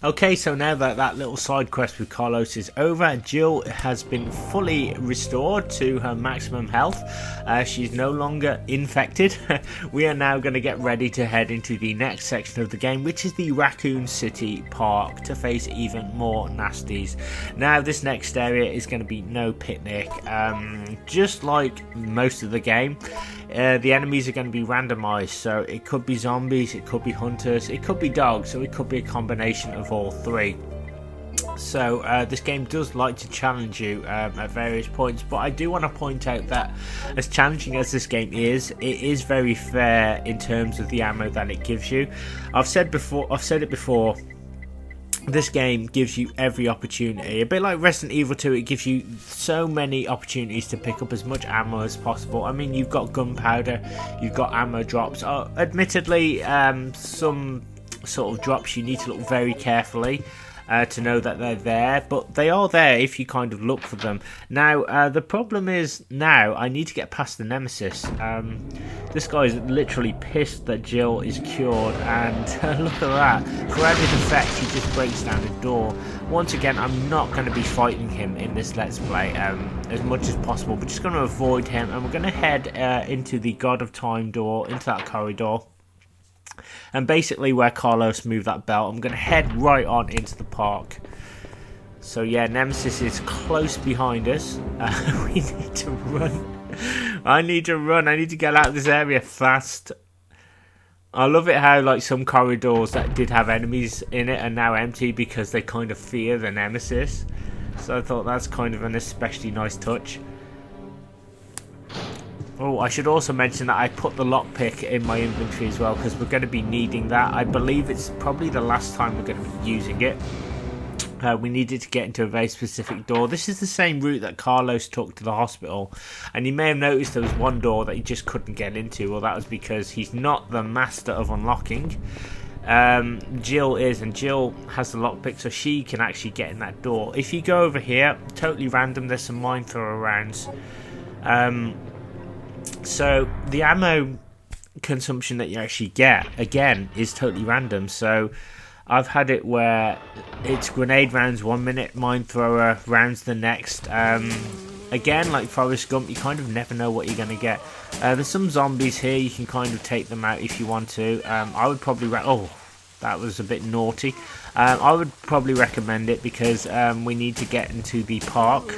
Okay, so now that that little side quest with Carlos is over, Jill has been fully restored to her maximum health. She's no longer infected. We are now going to get ready to head into the next section of the game, which is the Raccoon City Park, to face even more nasties. Now, this next area is going to be no picnic. Just like most of the game, the enemies are going to be randomized, so it could be zombies, it could be hunters, it could be dogs, or it could be a combination of all three. So this game does like to challenge you at various points, but I do want to point out that as challenging as this game is, it is very fair in terms of the ammo that it gives you. I've said it before, this game gives you every opportunity. A bit like Resident Evil 2, it gives you so many opportunities to pick up as much ammo as possible. I mean, you've got gunpowder, you've got ammo drops. Admittedly, some sort of drops you need to look very carefully to know that they're there, but they are there if you kind of look for them. Now, the problem is now I need to get past the Nemesis. This guy is literally pissed that Jill is cured, and look at that. For added effect, he just breaks down the door. Once again, I'm not going to be fighting him in this Let's Play as much as possible. We're just going to avoid him, and we're going to head into the God of Time door, into that corridor. And basically where Carlos moved that belt, I'm going to head right on into the park. So yeah, Nemesis is close behind us. We need to run. I need to run. I need to get out of this area fast. I love it how like some corridors that did have enemies in it are now empty because they kind of fear the Nemesis. So I thought that's kind of an especially nice touch. Oh, I should also mention that I put the lockpick in my inventory as well, because we're going to be needing that. I believe it's probably the last time we're going to be using it. We needed to get into a very specific door. This is the same route that Carlos took to the hospital, and you may have noticed there was one door that he just couldn't get into. Well, that was because he's not the master of unlocking. Jill is, and Jill has the lockpick, so she can actually get in that door. If you go over here, totally random, there's some mine thrower rounds. So the ammo consumption that you actually get, again, is totally random. So I've had it where it's grenade rounds 1 minute, mine thrower rounds the next. Again, like Forrest Gump, you kind of never know what you're going to get. There's some zombies here, you can kind of take them out if you want to. I would probably... Oh, that was a bit naughty. I would probably recommend it because we need to get into the park.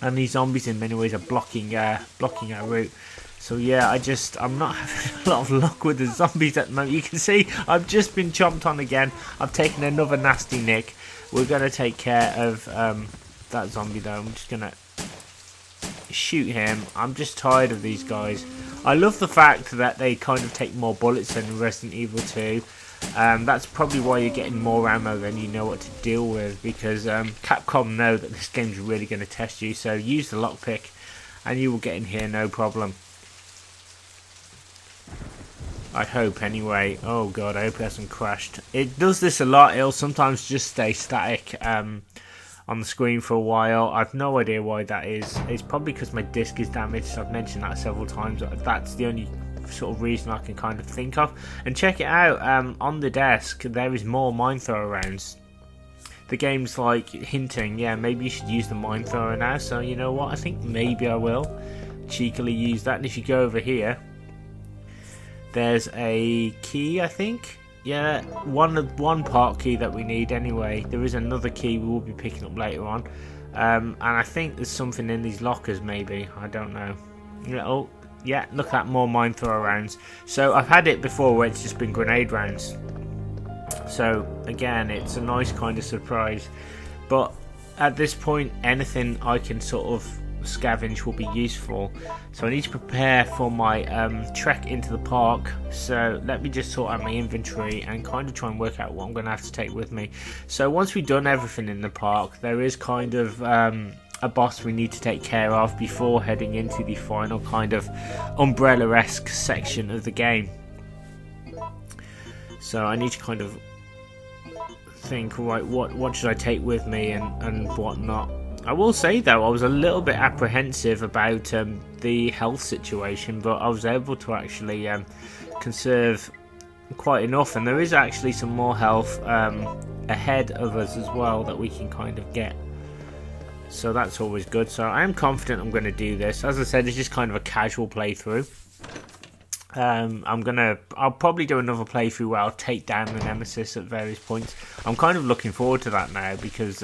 And these zombies in many ways are blocking our route. So yeah, I'm not having a lot of luck with the zombies at the moment. You can see I've just been chomped on again. I've taken another nasty nick. We're going to take care of that zombie though. I'm just going to shoot him. I'm just tired of these guys. I love the fact that they kind of take more bullets than Resident Evil 2. That's probably why you're getting more ammo than you know what to deal with, because Capcom know that this game's really going to test you, so use the lockpick and you will get in here no problem. I hope anyway. Oh god, I hope it hasn't crashed. It does this a lot. It'll sometimes just stay static on the screen for a while. I've no idea why that is. It's probably because my disc is damaged. I've mentioned that several times. That's the only sort of reason I can kind of think of. And check it out, on the desk there is more mine thrower rounds. The game's like hinting, yeah, maybe you should use the mine thrower now. So you know what, I think maybe I will cheekily use that. And if you go over here, there's a key, I think. Yeah, one part key that we need anyway. There is another key we will be picking up later on, and I think there's something in these lockers maybe, I don't know. Yeah, oh yeah, look at that, more mine thrower rounds. So I've had it before where it's just been grenade rounds. So again, it's a nice kind of surprise. But at this point, anything I can sort of scavenge will be useful. So I need to prepare for my trek into the park. So let me just sort out my inventory and kind of try and work out what I'm going to have to take with me. So once we've done everything in the park, there is kind of a boss we need to take care of before heading into the final kind of Umbrella-esque section of the game. So I need to kind of think, right, what should I take with me and what not. I will say though, I was a little bit apprehensive about the health situation, but I was able to actually conserve quite enough, and there is actually some more health ahead of us as well that we can kind of get. So that's always good. So I am confident I'm going to do this. As I said, it's just kind of a casual playthrough. I'll probably do another playthrough where I'll take down the Nemesis at various points. I'm kind of looking forward to that now because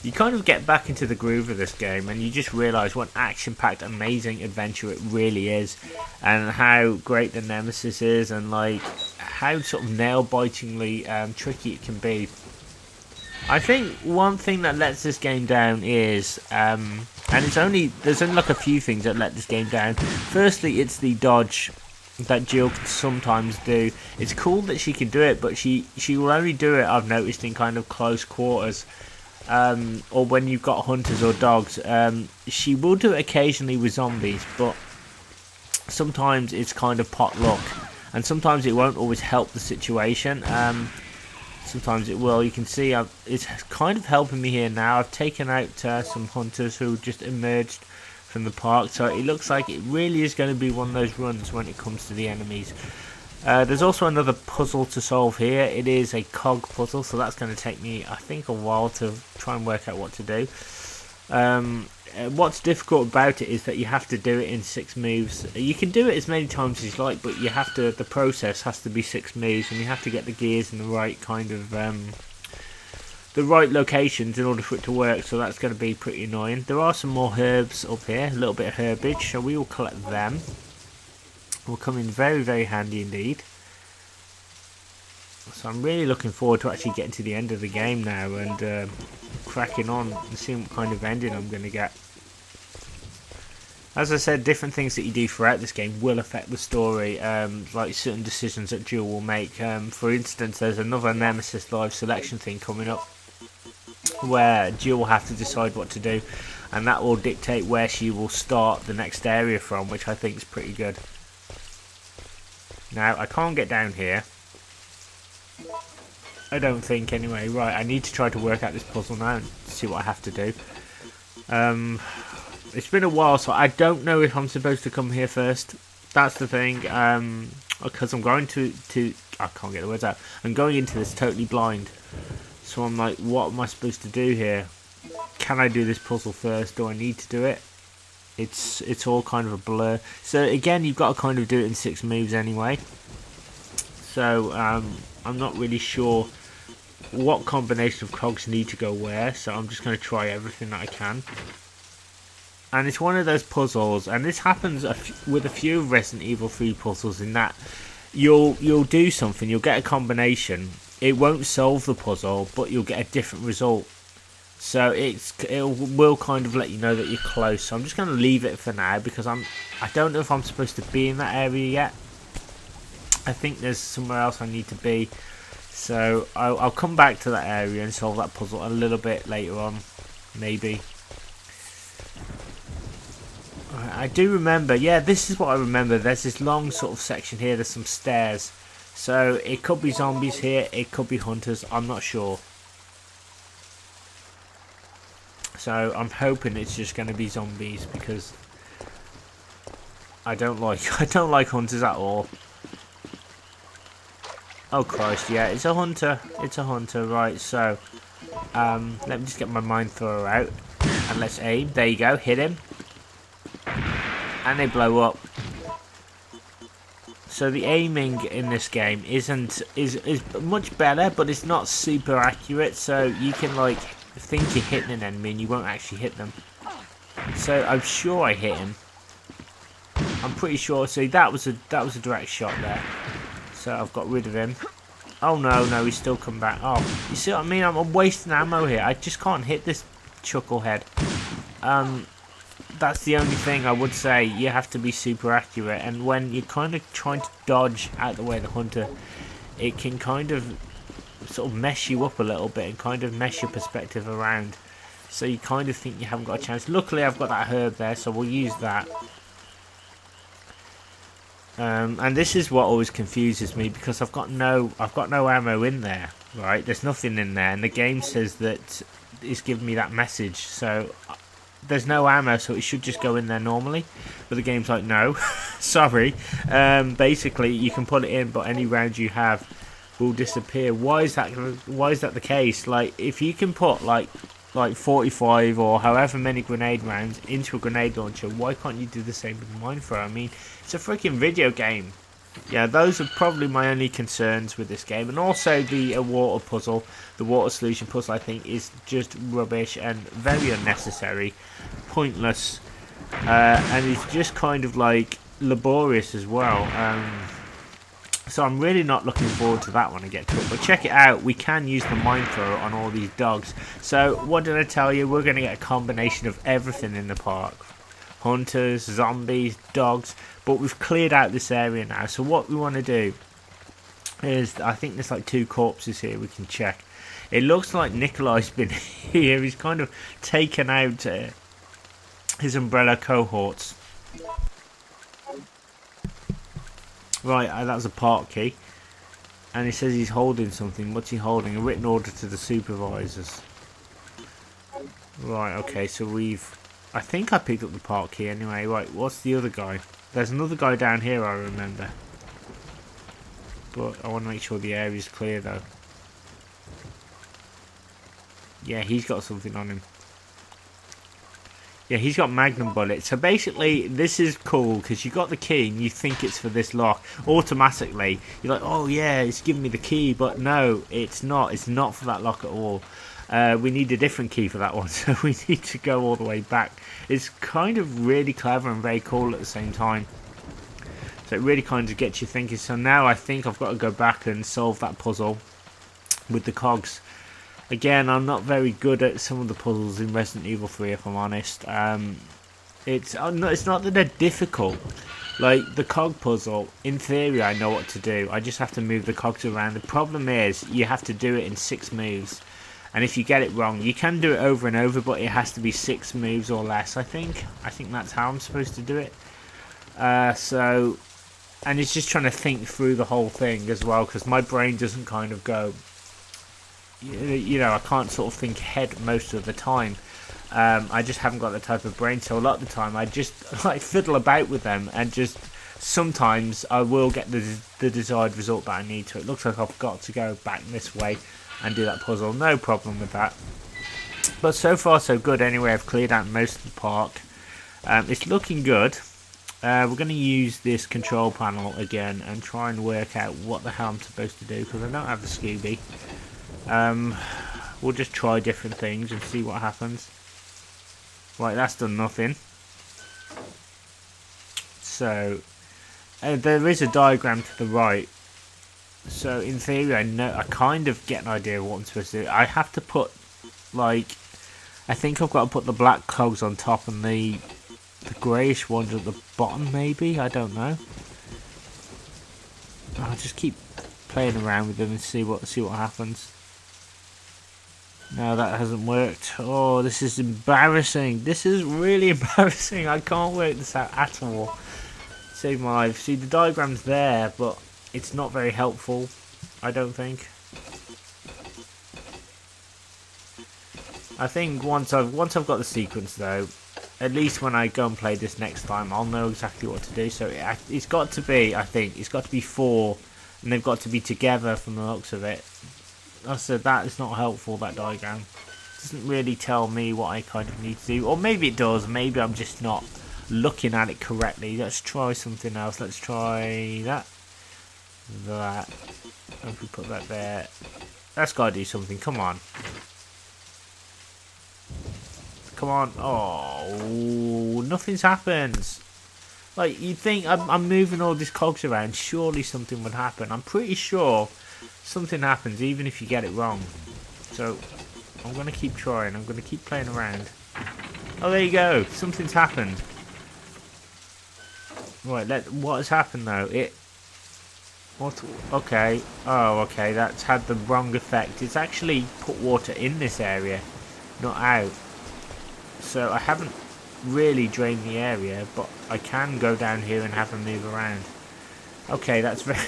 you kind of get back into the groove of this game and you just realise what an action-packed, amazing adventure it really is, and how great the Nemesis is, and like how sort of nail-bitingly tricky it can be. I think one thing that lets this game down is, and there's only like a few things that let this game down. Firstly, it's the dodge that Jill can sometimes do. It's cool that she can do it, but she will only do it, I've noticed, in kind of close quarters, or when you've got hunters or dogs. She will do it occasionally with zombies, but sometimes it's kind of pot luck, and sometimes it won't always help the situation. Sometimes it will. You can see it's kind of helping me here now. I've taken out some hunters who just emerged from the park, so it looks like it really is going to be one of those runs when it comes to the enemies. There's also another puzzle to solve here. It is a cog puzzle, so that's going to take me, I think, a while to try and work out what to do. What's difficult about it is that you have to do it in 6 moves. You can do it as many times as you like, but you have to. The process has to be 6 moves, and you have to get the gears in the right kind of the right locations in order for it to work. So that's going to be pretty annoying. There are some more herbs up here, a little bit of herbage, so we will collect them. Will come in very, very handy indeed. So I'm really looking forward to actually getting to the end of the game now and cracking on and seeing what kind of ending I'm going to get. As I said, different things that you do throughout this game will affect the story, like certain decisions that Jill will make. For instance, there's another Nemesis live selection thing coming up where Jill will have to decide what to do, and that will dictate where she will start the next area from, which I think is pretty good. Now, I can't get down here, I don't think, anyway. Right, I need to try to work out this puzzle now and see what I have to do. It's been a while, so I don't know if I'm supposed to come here first. That's the thing, because I'm going to I can't get the words out. I'm going into this totally blind. So I'm like, what am I supposed to do here? Can I do this puzzle first? Do I need to do it? It's all kind of a blur. So again, you've got to kind of do it in 6 moves anyway. So I'm not really sure what combination of cogs need to go where, so I'm just going to try everything that I can. And it's one of those puzzles, and this happens with a few Resident Evil 3 puzzles, in that you'll do something, you'll get a combination, it won't solve the puzzle, but you'll get a different result. So it will kind of let you know that you're close. So I'm just going to leave it for now, because I don't know if I'm supposed to be in that area yet. I think there's somewhere else I need to be. So I'll come back to that area and solve that puzzle a little bit later on, maybe. I do remember, yeah, this is what I remember. There's this long sort of section here, there's some stairs. So it could be zombies here, it could be hunters, I'm not sure. So I'm hoping it's just going to be zombies, because I don't like hunters at all. Oh Christ, yeah, it's a hunter. It's a hunter, right, so let me just get my mine thrower out and let's aim. There you go, hit him. And they blow up. So the aiming in this game is much better, but it's not super accurate, so you can like think you're hitting an enemy and you won't actually hit them. So I'm sure I hit him. I'm pretty sure. See, that was a direct shot there. So I've got rid of him. Oh no, he's still come back. Oh, you see what I mean? I'm wasting ammo here. I just can't hit this chucklehead. That's the only thing I would say. You have to be super accurate, and when you're kind of trying to dodge out the way of the hunter, it can kind of sort of mess you up a little bit and kind of mess your perspective around. So you kind of think you haven't got a chance. Luckily, I've got that herb there, so we'll use that. And this is what always confuses me, because I've got no ammo in there, right? There's nothing in there, and the game says that it's giving me that message. So there's no ammo, so it should just go in there normally. But the game's like, no, sorry. Basically, you can put it in, but any round you have will disappear. Why is that the case? Like, if you can put like 45 or however many grenade rounds into a grenade launcher, why can't you do the same with mine thrower? I mean, it's a freaking video game. Yeah, those are probably my only concerns with this game. And also the water puzzle, the water solution puzzle, I think is just rubbish and very unnecessary, pointless, and it's just kind of like laborious as well. So I'm really not looking forward to that when I get to it. But check it out, we can use the mine thrower on all these dogs. So what did I tell you? We're going to get a combination of everything in the park. Hunters, zombies, dogs. But we've cleared out this area now. So what we want to do is, I think there's like 2 corpses here we can check. It looks like Nikolai's been here. He's kind of taken out his umbrella cohorts. Right, that's a park key. And he says he's holding something. What's he holding? A written order to the supervisors. Right, okay, so I think I picked up the park key anyway. Right, what's the other guy? There's another guy down here, I remember. But I want to make sure the area's clear, though. Yeah, he's got something on him. Yeah, he's got magnum bullets. So basically, this is cool because you got the key and you think it's for this lock. Automatically, you're like, oh yeah, it's giving me the key. But no, it's not. It's not for that lock at all. We need a different key for that one. So we need to go all the way back. It's kind of really clever and very cool at the same time. So it really kind of gets you thinking. So now I think I've got to go back and solve that puzzle with the cogs. Again, I'm not very good at some of the puzzles in Resident Evil 3, if I'm honest. It's not that they're difficult. Like, the cog puzzle, in theory, I know what to do. I just have to move the cogs around. The problem is, you have to do it in 6 moves. And if you get it wrong, you can do it over and over, but it has to be 6 moves or less, I think. I think that's how I'm supposed to do it. And it's just trying to think through the whole thing as well, because my brain doesn't kind of go... You know, I can't sort of think ahead most of the time. I just haven't got the type of brain, so a lot of the time I just like fiddle about with them, and just sometimes I will get the desired result that I need to. It looks like I've got to go back this way and do that puzzle. No problem with that. But so far so good anyway. I've cleared out most of the park. It's looking good. We're going to use this control panel again and try and work out what the hell I'm supposed to do, because I don't have the Scooby. We'll just try different things and see what happens. Right, that's done nothing. So there is a diagram to the right. So in theory, I kind of get an idea of what I'm supposed to do. I have to put, like, I think I've got to put the black cogs on top and the greyish ones at the bottom. Maybe, I don't know. I'll just keep playing around with them and see what happens. No, that hasn't worked. Oh, this is embarrassing. This is really embarrassing. I can't work this out at all. Save my life. See, the diagram's there, but it's not very helpful, I don't think. I think once I've got the sequence, though, at least when I go and play this next time, I'll know exactly what to do. So it's got to be, I think, it's got to be 4, and they've got to be together from the looks of it. I said that is not helpful, that diagram. It doesn't really tell me what I kind of need to do. Or maybe it does. Maybe I'm just not looking at it correctly. Let's try something else. Let's try that. That. If we put that there. That's got to do something. Come on. Come on. Oh, nothing's happened. Like, you'd think I'm moving all these cogs around. Surely something would happen. I'm pretty sure something happens even if you get it wrong. So I'm going to keep trying. I'm going to keep playing around. Oh, there you go. Something's happened. Right, what has happened though? What? Okay. Oh, okay. That's had the wrong effect. It's actually put water in this area, not out. So I haven't really drained the area, but I can go down here and have a move around. Okay, that's very...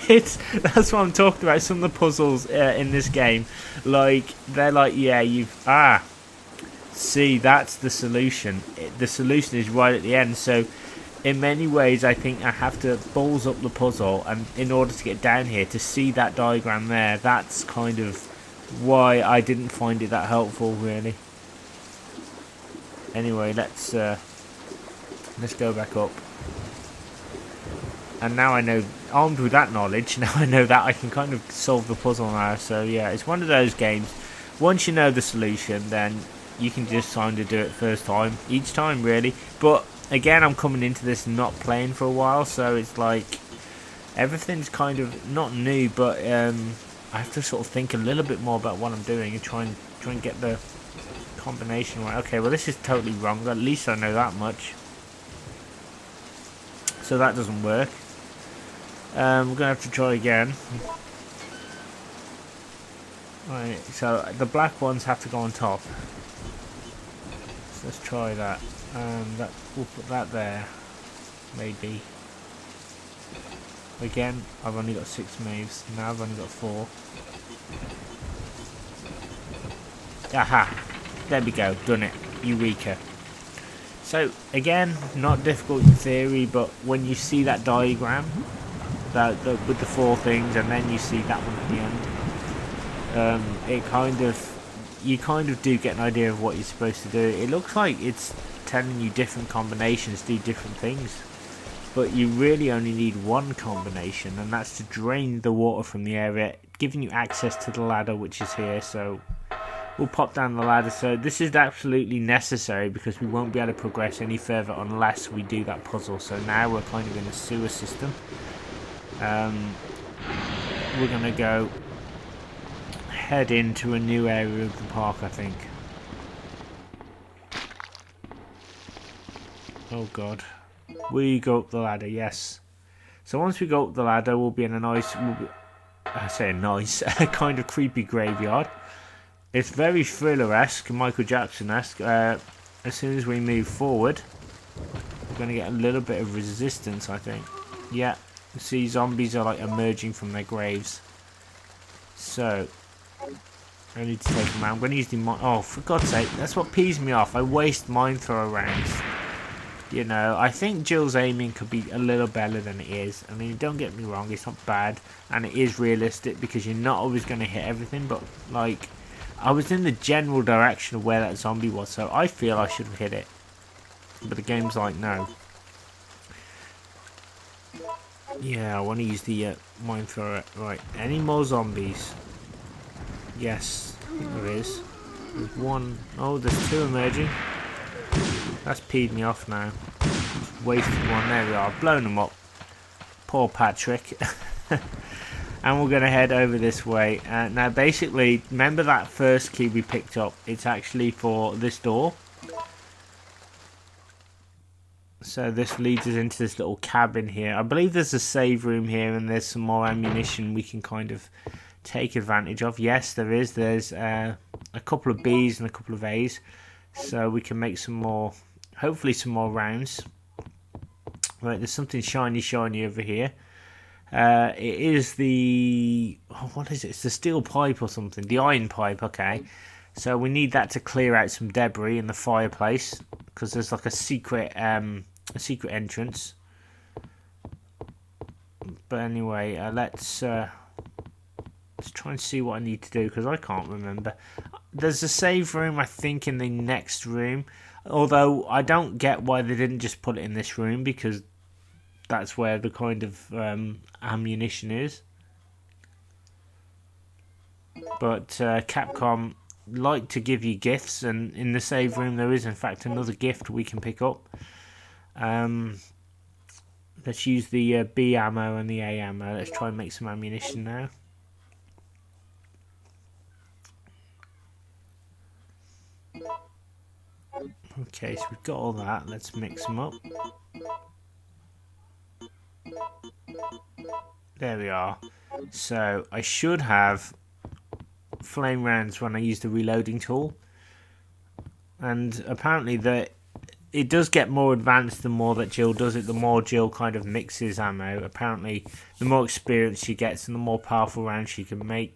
that's what I'm talking about. Some of the puzzles in this game, like, they're like, yeah, see, that's the solution. The solution is right at the end. So in many ways, I think I have to balls up the puzzle, and in order to get down here to see that diagram there, that's kind of why I didn't find it that helpful, really. Anyway, let's go back up. And now I know, armed with that knowledge, now I know that I can kind of solve the puzzle now. So yeah, it's one of those games. Once you know the solution, then you can just kind of do it first time, each time, really. But again, I'm coming into this not playing for a while, so it's like everything's kind of not new, but I have to sort of think a little bit more about what I'm doing and try and get the combination right. Okay, well this is totally wrong. At least I know that much. So that doesn't work. We're gonna have to try again. Right, so the black ones have to go on top. So let's try that. We'll put that there, maybe. Again, I've only got 6 moves. Now I've only got 4. Aha! There we go. Done it. Eureka. So again, not difficult in theory, but when you see that diagram, with the 4 things, and then you see that one at the end, you kind of do get an idea of what you're supposed to do. It looks like it's telling you different combinations do different things, but you really only need one combination, and that's to drain the water from the area, giving you access to the ladder, which is here. So we'll pop down the ladder. So this is absolutely necessary because we won't be able to progress any further unless we do that puzzle. So now we're kind of in a sewer system. We're gonna go head into a new area of the park, I think. Oh god. We go up the ladder, yes. So once we go up the ladder, we'll be in a nice, I say a nice, kind of creepy graveyard. It's very thriller-esque, Michael Jackson-esque. As soon as we move forward, we're going to get a little bit of resistance, I think. Yeah, see, zombies are like emerging from their graves. So I need to take them out. I'm going to use the oh, for God's sake, that's what pees me off. I waste mine thrower rounds. You know, I think Jill's aiming could be a little better than it is. I mean, don't get me wrong, it's not bad, and it is realistic because you're not always going to hit everything, but like, I was in the general direction of where that zombie was, so I feel I should have hit it. But the game's like, no. Yeah, I want to use the mine thrower. Right, any more zombies? Yes, I think there is. There's one. Oh, there's 2 emerging. That's peed me off now. Wasted one. There we are. Blown them up. Poor Patrick. And we're going to head over this way. Now, basically, remember that first key we picked up? It's actually for this door. So this leads us into this little cabin here. I believe there's a save room here, and there's some more ammunition we can kind of take advantage of. Yes, there is. There's a couple of B's and a couple of A's. So we can make some more, hopefully some more rounds. Right, there's something shiny over here. It is the, oh, what is it? It's the steel pipe or something. The iron pipe, okay. So we need that to clear out some debris in the fireplace, because there's like a secret entrance. But anyway, let's try and see what I need to do, because I can't remember. There's a save room, I think, in the next room. Although I don't get why they didn't just put it in this room, because that's where the kind of ammunition is. But Capcom like to give you gifts, and in the save room there is in fact another gift we can pick up. Let's use the B ammo and the A ammo. Let's try and make some ammunition now. Okay, so we've got all that. Let's mix them up. There we are. So I should have flame rounds when I use the reloading tool, and apparently it does get more advanced the more that Jill does it. The more Jill kind of mixes ammo, apparently the more experience she gets and the more powerful rounds she can make.